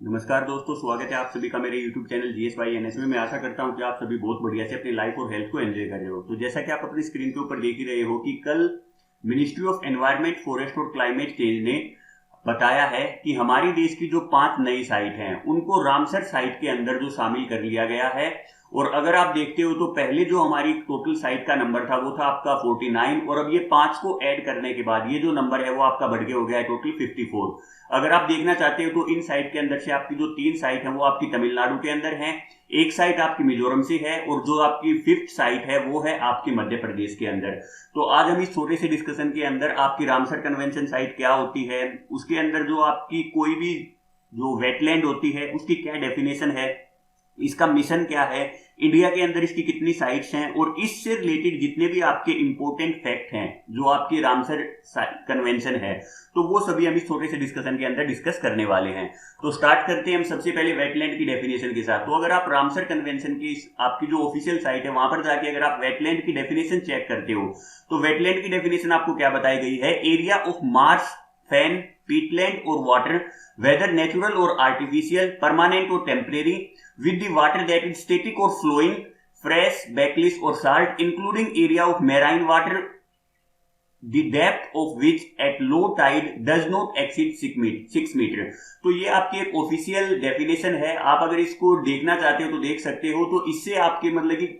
नमस्कार दोस्तों, स्वागत है आप सभी का मेरे YouTube चैनल GSYNS में। मैं आशा करता हूं कि आप सभी बहुत बढ़िया से अपनी लाइफ और हेल्थ को एंजॉय कर रहे हो। तो जैसा कि आप अपनी स्क्रीन के ऊपर देख ही रहे हो कि कल मिनिस्ट्री ऑफ एनवायरनमेंट, फॉरेस्ट और क्लाइमेट चेंज ने बताया है कि हमारी देश की जो 5 नई साइट हैं उनको रामसर साइट के अंदर जो शामिल कर लिया गया है। और अगर आप देखते हो तो पहले जो हमारी टोटल साइट का नंबर था वो था आपका 49, और अब ये 5 को ऐड करने के बाद ये जो नंबर है वो आपका बढ़ के हो गया है टोटल 54। अगर आप देखना चाहते हो तो इन साइट के अंदर से आपकी जो 3 साइट है वो आपकी तमिलनाडु के अंदर है, एक साइट आपकी मिजोरम से है, और जो आपकी 5th साइट है वो है आपकी मध्य प्रदेश के अंदर। तो आज हम इस छोटे से डिस्कशन के अंदर आपकी रामसर कन्वेंशन साइट क्या होती है, उसके अंदर जो आपकी कोई भी जो वेटलैंड होती है उसकी क्या डेफिनेशन है, इसका मिशन क्या है, इंडिया के अंदर इसकी कितनी साइट्स हैं, और इससे रिलेटेड जितने भी आपके इंपॉर्टेंट फैक्ट हैं जो आपकी रामसर कन्वेंशन है, तो वो सभी हम इस छोटे से डिस्कशन के अंदर डिस्कस करने वाले हैं। तो स्टार्ट करते हैं हम सबसे पहले वेटलैंड की डेफिनेशन के साथ। तो अगर आप रामसर कन्वेंशन की आपकी जो ऑफिशियल साइट है वहां पर जाके अगर आप वेटलैंड की डेफिनेशन चेक करते हो तो वेटलैंड की डेफिनेशन आपको क्या बताई गई है, area of Marsh, fan, Peatland और वाटर, वेदर नेचुरल और आर्टिफिशियल, परमानेंट और temporary, with the water that is static or flowing, fresh, backless or salt, including area of marine water, the depth of which at low tide does not exceed 6 metre. तो ये आपकी एक official definition है। आप अगर इसको देखना चाहते हो तो देख सकते हो। तो इससे आपके मतलब कि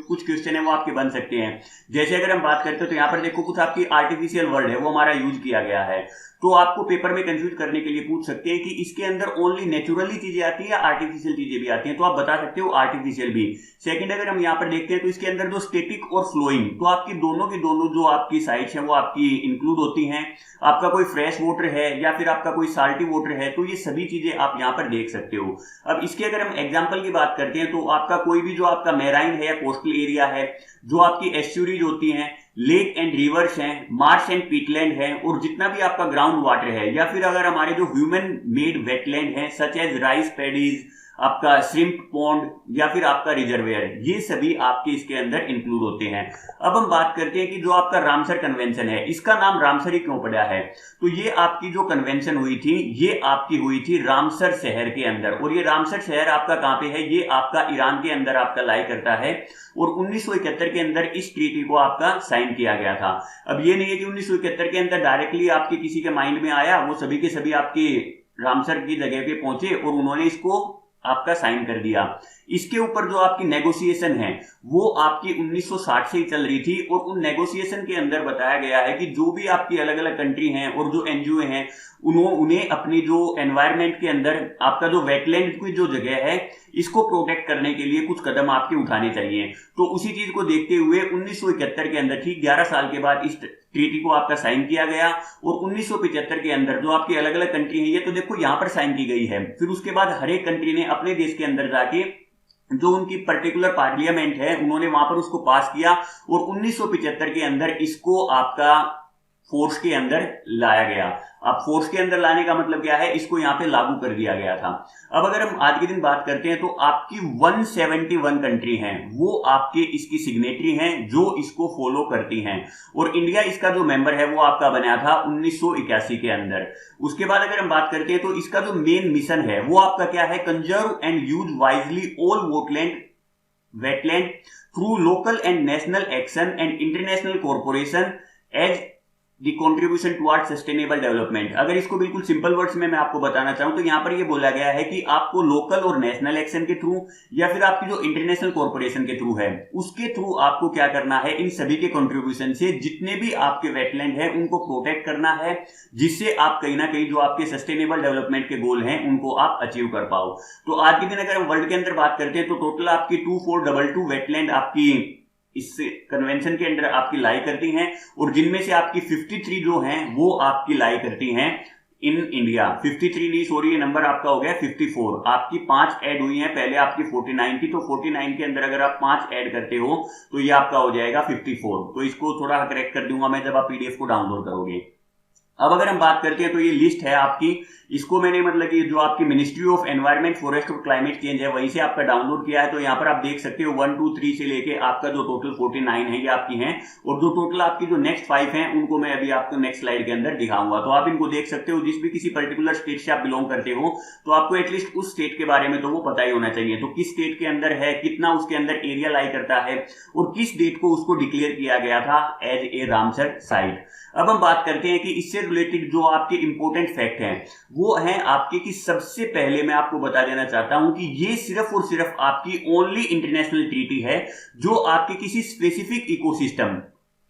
कुछ क्वेश्चन है वो आपके बन सकते हैं। जैसे अगर हम बात करते हो तो यहाँ पर देखो कुछ आपकी आर्टिफिशियल वर्ड है वो हमारा यूज किया गया है। तो आपको पेपर में कंफ्यूज करने के लिए पूछ सकते हैं कि इसके अंदर ओनली नेचुरली चीजें आती है या आर्टिफिशियल चीजें भी आती हैं, तो आप बता सकते हो आर्टिफिशियल भी। सेकंड, अगर हम यहाँ पर देखते हैं तो इसके अंदर जो स्टैटिक और फ्लोइंग, तो आपकी दोनों की दोनों जो आपकी साइट्स हैं वो आपकी इंक्लूड होती हैं। आपका कोई फ्रेश वाटर है या फिर आपका कोई साल्टी वाटर है, तो ये सभी चीजें आप यहाँ पर देख सकते हो। अब इसके अगर हम एग्जाम्पल की बात करते हैं तो आपका कोई भी जो आपका मैराइन है या कोस्टल एरिया है, जो आपकी एस्चुरीज होती हैं, लेक एंड रिवर्स हैं, मार्श एंड पीटलैंड है, और जितना भी आपका ग्राउंड वाटर है, या फिर अगर हमारे जो ह्यूमन मेड वेटलैंड है सच एज राइस पैडीज, आपका श्रिम्प पॉन्ड या फिर आपका रिजर्वेयर, ये सभी आपके इसके अंदर इंक्लूड होते हैं। अब हम बात करते हैं कि जो आपका रामसर कन्वेंशन है इसका नाम रामसर ही क्यों पड़ा है। तो ये आपकी जो कन्वेंशन हुई थी ये आपकी हुई थी रामसर शहर के अंदर, और ये रामसर शहर आपका कहां पे है, ये आपका ईरान के अंदर आपका लाई करता है। और 1971 के अंदर इस ट्रीटी को आपका साइन किया गया था। अब ये नहीं है कि 1971 के अंदर डायरेक्टली आपके किसी के माइंड में आया, वो सभी के सभी आपके रामसर की जगह पे पहुंचे और उन्होंने इसको आपका साइन कर दिया। इसके ऊपर जो आपकी नेगोशिएशन है वो आपकी 1960 से ही चल रही थी, और उन नेगोशिएशन के अंदर बताया गया है कि जो भी आपकी अलग अलग कंट्री हैं और जो एनजीओ हैं उन्हें अपनी जो एनवायरनमेंट के अंदर आपका जो वेटलैंड की जो जगह है इसको प्रोटेक्ट करने के लिए कुछ कदम आपके उठाने चाहिए। तो उसी चीज को देखते हुए 1971 के अंदर ठीक 11 साल के बाद इस ट्रीटी को आपका साइन किया गया, और 1975 के अंदर जो आपकी अलग अलग कंट्री है, ये तो देखो यहां पर साइन की गई है, फिर उसके बाद हर एक कंट्री ने अपने देश के अंदर जाके जो उनकी पर्टिकुलर पार्लियामेंट है उन्होंने वहां पर उसको पास किया, और 1975 के अंदर इसको आपका फोर्स के अंदर लाया गया। अब फोर्स के अंदर लाने का मतलब क्या है, इसको यहां पे लागू कर दिया गया था। अब अगर हम आज के दिन बात करते हैं तो आपकी 171 कंट्री हैं वो आपके इसकी सिग्नेटरी हैं जो इसको फॉलो करती हैं, और इंडिया इसका जो मेंबर है वो आपका बना था 1981 के अंदर। उसके बाद अगर हम बात करते हैं तो इसका जो मेन मिशन है वो आपका क्या है, conserve and use wisely all wetland wetland through local and national action and international corporation as the contribution toward sustainable development. अगर इसको बिल्कुल सिंपल वर्ड्स में मैं आपको बताना चाहूं तो यहां पर ये बोला गया है कि आपको लोकल और नेशनल एक्शन के थ्रू या फिर आपकी जो इंटरनेशनल कॉर्पोरेशन के थ्रू है उसके थ्रू आपको क्या करना है, इन सभी के कंट्रीब्यूशन से जितने भी आपके वेटलैंड है उनको प्रोटेक्ट करना है, जिससे आप कहीं ना कहीं जो आपके सस्टेनेबल डेवलपमेंट के गोल हैं उनको आप अचीव कर पाओ। तो आज के दिन अगर हम वर्ल्ड के अंदर बात करते हैं तो टोटल आपकी 2422 वेटलैंड आपकी इस कन्वेंशन के अंदर आपकी लाई करती हैं, और जिनमें से आपकी 53 जो हैं वो आपकी लाई करती हैं इन इंडिया। 53 नहीं, सॉरी, ये नंबर आपका हो गया 54। आपकी 5 ऐड हुई हैं, पहले आपकी 49 थी, तो 49 के अंदर अगर आप 5 ऐड करते हो तो ये आपका हो जाएगा 54। तो इसको थोड़ा करेक्ट कर दूंगा मैं जब आप पीडीएफ को डाउनलोड करोगे। अब अगर हम बात करते हैं तो ये लिस्ट है आपकी, इसको मैंने मतलब कि जो आपकी मिनिस्ट्री ऑफ एनवायरमेंट फॉरेस्ट और क्लाइमेट चेंज है वहीं से आपका डाउनलोड किया है। तो यहाँ पर आप देख सकते हो 1 2 3 से लेके आपका जो टोटल 49 है ये आपकी हैं, और जो टोटल आपकी जो नेक्स्ट 5 हैं उनको मैं अभी आपको नेक्स्ट स्लाइड के अंदर दिखाऊंगा। तो आप इनको देख सकते हो, जिस भी किसी पर्टिकुलर स्टेट से आप बिलोंग करते हो तो आपको एटलीस्ट उस स्टेट के बारे में तो वो पता ही होना चाहिए। तो किस स्टेट के अंदर है, कितना उसके अंदर एरिया लाई करता है, और किस डेट को उसको डिक्लेयर किया गया था एज ए रामसर साइट। अब हम बात करते हैं कि इससे रिलेटेड जो आपके इंपॉर्टेंट फैक्ट हैं वो हैं आपके कि सबसे पहले मैं आपको बता देना चाहता हूं कि ये सिर्फ और सिर्फ आपकी ओनली इंटरनेशनल ट्रीटी है जो आपके किसी स्पेसिफिक इकोसिस्टम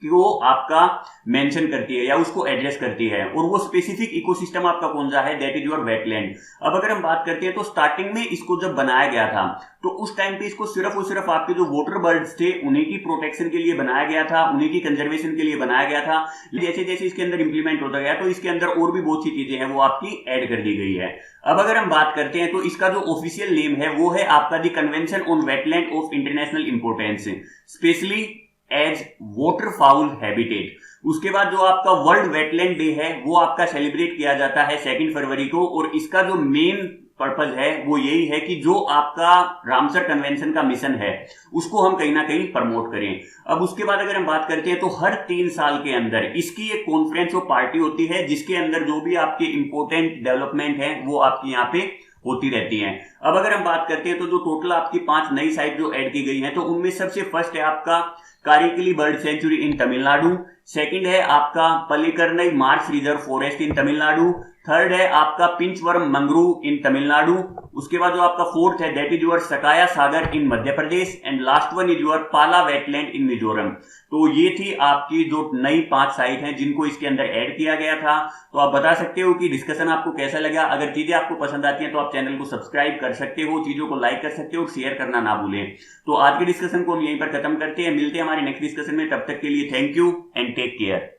को आपका मेंशन करती है या उसको एड्रेस करती है, और वो स्पेसिफिक इकोसिस्टम आपका कौन सा है, दैट इज योर वेटलैंड। अब अगर हम बात करते हैं तो स्टार्टिंग में इसको जब बनाया गया था तो उस टाइम पे इसको सिर्फ और सिर्फ आपके जो वाटर बर्ड्स थे उन्हीं की प्रोटेक्शन के लिए बनाया गया था, उन्हीं की कंजर्वेशन के लिए बनाया गया था। जैसे जैसे इसके अंदर इंप्लीमेंट होता गया तो इसके अंदर और भी बहुत सी चीजें हैं वो आपकी ऐड कर दी गई है। अब अगर हम बात करते हैं तो इसका जो ऑफिशियल नेम है वो है आपका the convention on wetland of international importance, specially as water fowl habitat. उसके बाद जो आपका वर्ल्ड वेटलैंड डे है वो आपका सेलिब्रेट किया जाता है 2 फरवरी को, और इसका जो मेन पर्पज है वो यही है कि जो आपका रामसर कन्वेंशन का मिशन है उसको हम कहीं ना कहीं प्रमोट करें। अब उसके बाद अगर हम बात करते हैं तो हर 3 साल के अंदर इसकी एक कॉन्फ्रेंस और पार्टी होती है जिसके अंदर जो भी आपके इंपॉर्टेंट डेवलपमेंट है वो आपकी यहाँ पे होती रहती हैं। अब अगर हम बात करते हैं तो जो टोटल आपकी 5 नई साइट जो ऐड की गई हैं तो उनमें सबसे फर्स्ट है आपका Karikili bird sanctuary in Tamil Nadu, second है आपका Pallikaranai marsh reserve forest in Tamil Nadu, third है आपका पिंचवरम मंगरू इन तमिलनाडु, उसके बाद जो आपका फोर्थ है that is your Sakya Sagar in Madhya Pradesh, and last one is your Pala wetland in Mizoram. तो ये थी आपकी जो नई 5 साइट हैं जिनको इसके अंदर ऐड किया गया था। तो आप बता सकते हो कि डिस्कशन आपको कैसा लगा। अगर चीजें आपको पसंद आती हैं तो आप चैनल को सब्सक्राइब कर सकते हो, चीजों को लाइक कर सकते हो और शेयर करना ना भूलें। तो आज के डिस्कशन को हम यहीं पर खत्म करते हैं, मिलते हैं हमारे नेक्स्ट डिस्कशन में। तब तक के लिए thank you and take care.